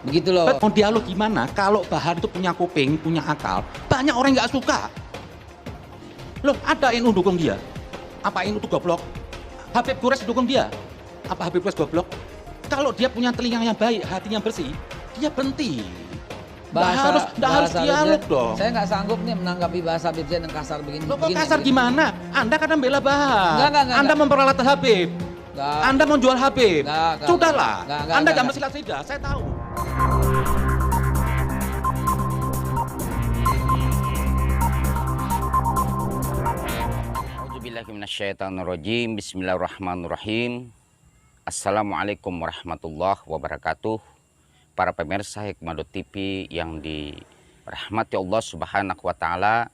Begitu loh. Mau dialog gimana kalau Bahar itu punya kuping, punya akal, banyak orang nggak suka. Loh, ada NU dukung dia. Apa NU itu goblok? Habib Gores dukung dia. Apa Habib Gores goblok? Kalau dia punya telinga yang baik, hatinya bersih, dia berhenti. Nggak harus dialog dong. Saya nggak sanggup nih menanggapi bahasa Habib Zain yang kasar begini. Loh, kok kasar gimana? Anda kan membela Bahar. Anda memperalat Habib. Anda mau jual Habib. Sudahlah. Anda nggak mesti lidah, saya tahu. A'udzubillahiminasyaitonirrajim. Bismillahirrahmanirrahim. Assalamualaikum warahmatullahi wabarakatuh. Para pemirsa Hikmah.tv yang dirahmati Allah Subhanahu wa Ta'ala,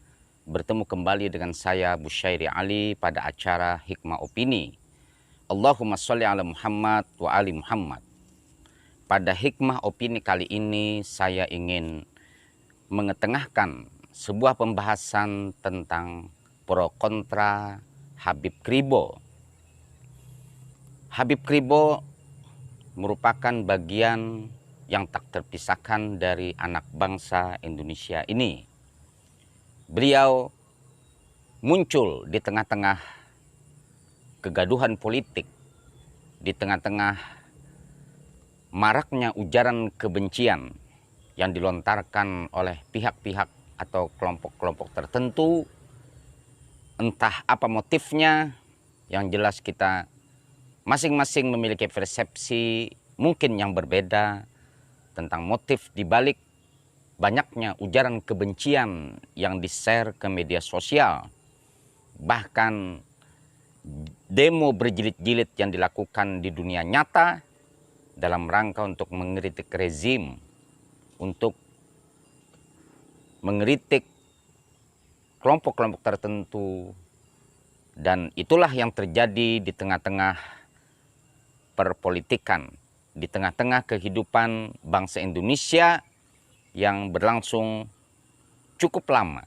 bertemu kembali dengan saya Busyairi Ali pada acara Hikmah Opini. Allahumma sholli ala Muhammad wa ali Muhammad. Pada Hikmah Opini kali ini saya ingin mengetengahkan sebuah pembahasan tentang pro kontra Habib Kribo. Habib Kribo merupakan bagian yang tak terpisahkan dari anak bangsa Indonesia ini. Beliau muncul di tengah-tengah kegaduhan politik, di tengah-tengah maraknya ujaran kebencian yang dilontarkan oleh pihak-pihak atau kelompok-kelompok tertentu. Entah apa motifnya, yang jelas kita masing-masing memiliki persepsi mungkin yang berbeda tentang motif dibalik banyaknya ujaran kebencian yang di-share ke media sosial. Bahkan demo berjilid-jilid yang dilakukan di dunia nyata dalam rangka untuk mengkritik rezim, untuk mengkritik kelompok-kelompok tertentu. Dan itulah yang terjadi di tengah-tengah perpolitikan, di tengah-tengah kehidupan bangsa Indonesia yang berlangsung cukup lama.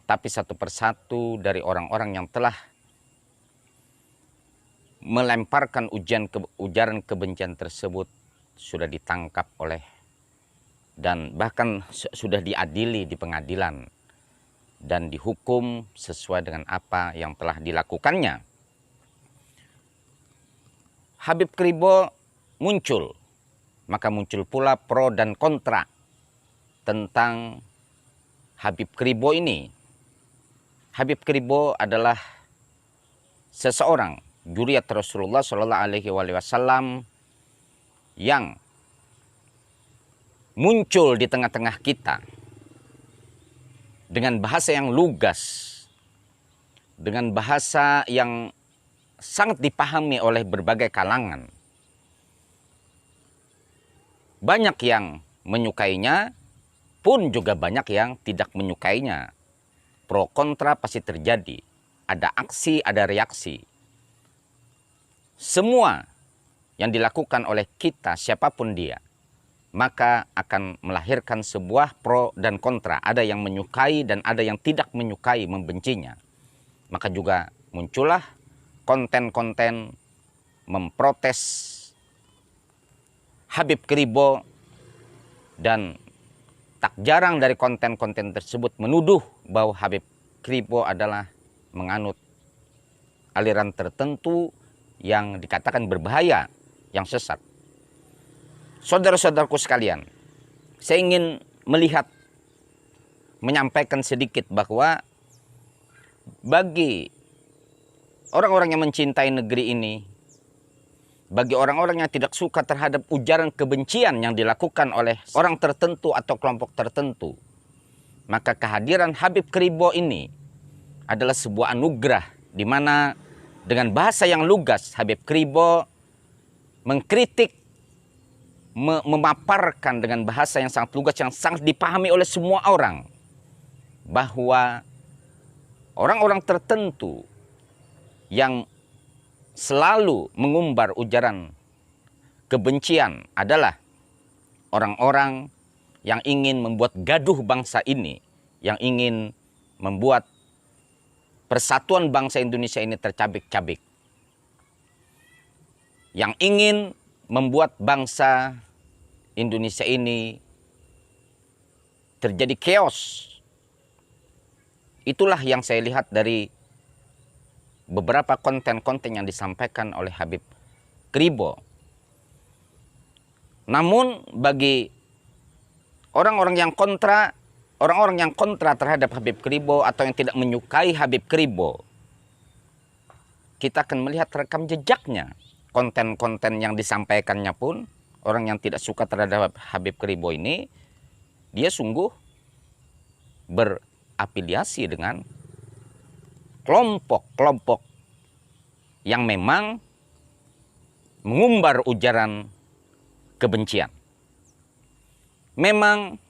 Tapi satu persatu dari orang-orang yang telah melemparkan ujaran kebencian tersebut sudah ditangkap oleh dan bahkan sudah diadili di pengadilan dan dihukum sesuai dengan apa yang telah dilakukannya. Habib Kribo muncul, maka muncul pula pro dan kontra tentang Habib Kribo ini. Habib Kribo adalah seseorang zuriat Rasulullah Shallallahu Alaihi Wasallam yang muncul di tengah-tengah kita dengan bahasa yang lugas, dengan bahasa yang sangat dipahami oleh berbagai kalangan. Banyak yang menyukainya, pun juga banyak yang tidak menyukainya. Pro kontra pasti terjadi. Ada aksi, ada reaksi. Semua yang dilakukan oleh kita, siapapun dia, maka akan melahirkan sebuah pro dan kontra. Ada yang menyukai dan ada yang tidak menyukai, membencinya. Maka juga muncullah konten-konten memprotes Habib Kribo, dan tak jarang dari konten-konten tersebut menuduh bahwa Habib Kribo adalah menganut aliran tertentu yang dikatakan berbahaya, yang sesat. Saudara-saudaraku sekalian, saya ingin menyampaikan sedikit bahwa bagi orang-orang yang mencintai negeri ini, bagi orang-orang yang tidak suka terhadap ujaran kebencian yang dilakukan oleh orang tertentu atau kelompok tertentu, maka kehadiran Habib Kribo ini adalah sebuah anugerah, di mana dengan bahasa yang lugas Habib Kribo mengkritik, memaparkan dengan bahasa yang sangat lugas, yang sangat dipahami oleh semua orang, bahwa orang-orang tertentu yang selalu mengumbar ujaran kebencian adalah orang-orang yang ingin membuat gaduh bangsa ini, yang ingin membuat persatuan bangsa Indonesia ini tercabik-cabik, yang ingin membuat bangsa Indonesia ini terjadi chaos. Itulah yang saya lihat dari beberapa konten-konten yang disampaikan oleh Habib Kribo. Namun bagi orang-orang yang kontra terhadap Habib Kribo atau yang tidak menyukai Habib Kribo, kita akan melihat rekam jejaknya. Konten-konten yang disampaikannya pun, orang yang tidak suka terhadap Habib Kribo ini, dia sungguh berafiliasi dengan kelompok-kelompok yang memang mengumbar ujaran kebencian. Memang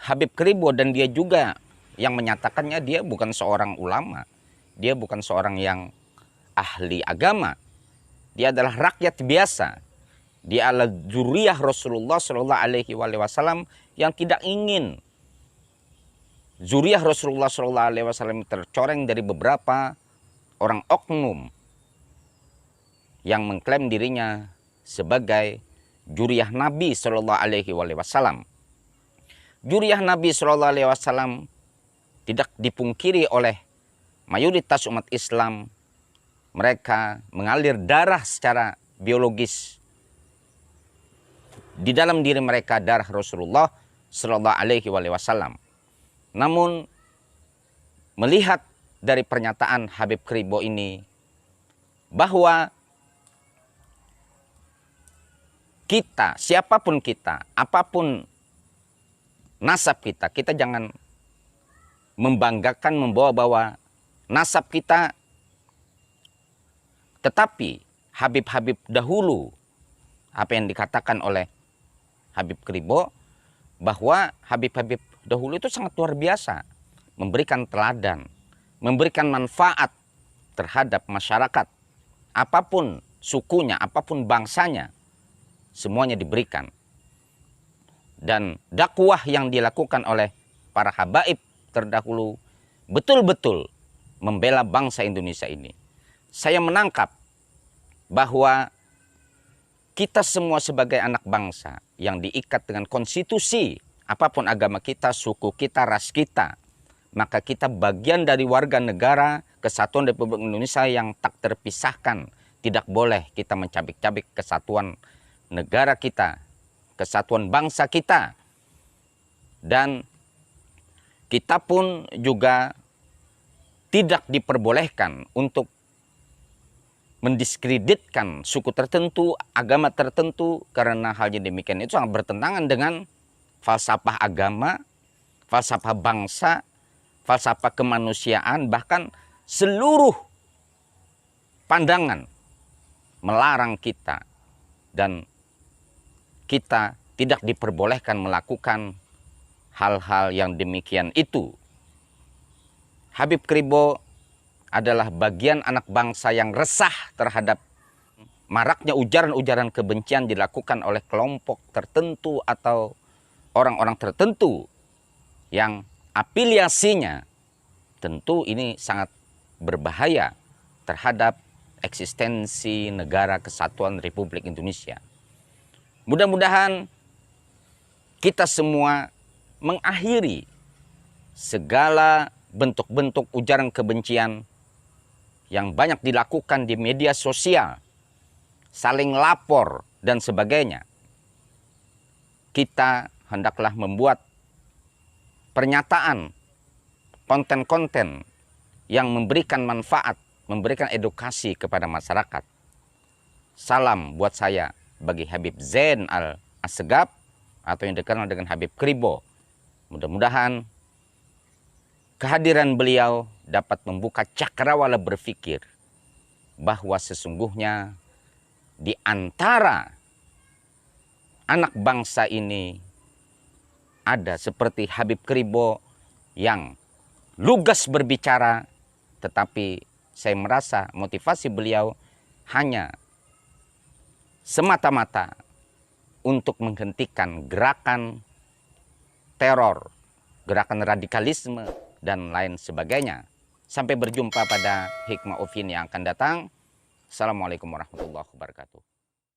Habib Kribo dan dia juga yang menyatakannya, dia bukan seorang ulama, dia bukan seorang yang ahli agama, dia adalah rakyat biasa. Dia adalah zuriyah Rasulullah Shallallahu Alaihi Wasallam yang tidak ingin zuriyah Rasulullah Shallallahu Alaihi Wasallam tercoreng dari beberapa orang oknum yang mengklaim dirinya sebagai zuriyah Nabi Shallallahu Alaihi Wasallam. Zuriyah Nabi Shallallahu Alaihi Wasallam tidak dipungkiri oleh mayoritas umat Islam. Mereka mengalir darah secara biologis. Di dalam diri mereka darah Rasulullah Shallallahu Alaihi Wasallam. Namun melihat dari pernyataan Habib Kribo ini bahwa kita, siapapun kita, apapun nasab kita, kita jangan membanggakan, membawa-bawa nasab kita. Tetapi Habib-Habib dahulu, apa yang dikatakan oleh Habib Kribo, bahwa Habib-Habib dahulu itu sangat luar biasa, memberikan teladan, memberikan manfaat terhadap masyarakat, apapun sukunya, apapun bangsanya, semuanya diberikan. Dan dakwah yang dilakukan oleh para habaib terdahulu betul-betul membela bangsa Indonesia ini. Saya menangkap bahwa kita semua sebagai anak bangsa yang diikat dengan konstitusi, apapun agama kita, suku kita, ras kita, maka kita bagian dari warga negara Kesatuan Republik Indonesia yang tak terpisahkan. Tidak boleh kita mencabik-cabik kesatuan negara kita, kesatuan bangsa kita. Dan kita pun juga tidak diperbolehkan untuk mendiskreditkan suku tertentu, agama tertentu, karena halnya demikian itu sangat bertentangan dengan falsafah agama, falsafah bangsa, falsafah kemanusiaan, bahkan seluruh pandangan melarang kita, dan kita tidak diperbolehkan melakukan hal-hal yang demikian itu. Habib Kribo adalah bagian anak bangsa yang resah terhadap maraknya ujaran-ujaran kebencian dilakukan oleh kelompok tertentu atau orang-orang tertentu yang afiliasinya tentu ini sangat berbahaya terhadap eksistensi negara Kesatuan Republik Indonesia. Mudah-mudahan kita semua mengakhiri segala bentuk-bentuk ujaran kebencian yang banyak dilakukan di media sosial, saling lapor dan sebagainya. Kita hendaklah membuat pernyataan, konten-konten yang memberikan manfaat, memberikan edukasi kepada masyarakat. Salam buat saya bagi Habib Zain Al-Assegaf atau yang dikenal dengan Habib Kribo. Mudah-mudahan kehadiran beliau dapat membuka cakrawala berpikir bahwa sesungguhnya di antara anak bangsa ini ada seperti Habib Kribo yang lugas berbicara, tetapi saya merasa motivasi beliau hanya semata-mata untuk menghentikan gerakan teror, gerakan radikalisme, dan lain sebagainya. Sampai berjumpa pada Hikmah Opini yang akan datang. Assalamualaikum warahmatullahi wabarakatuh.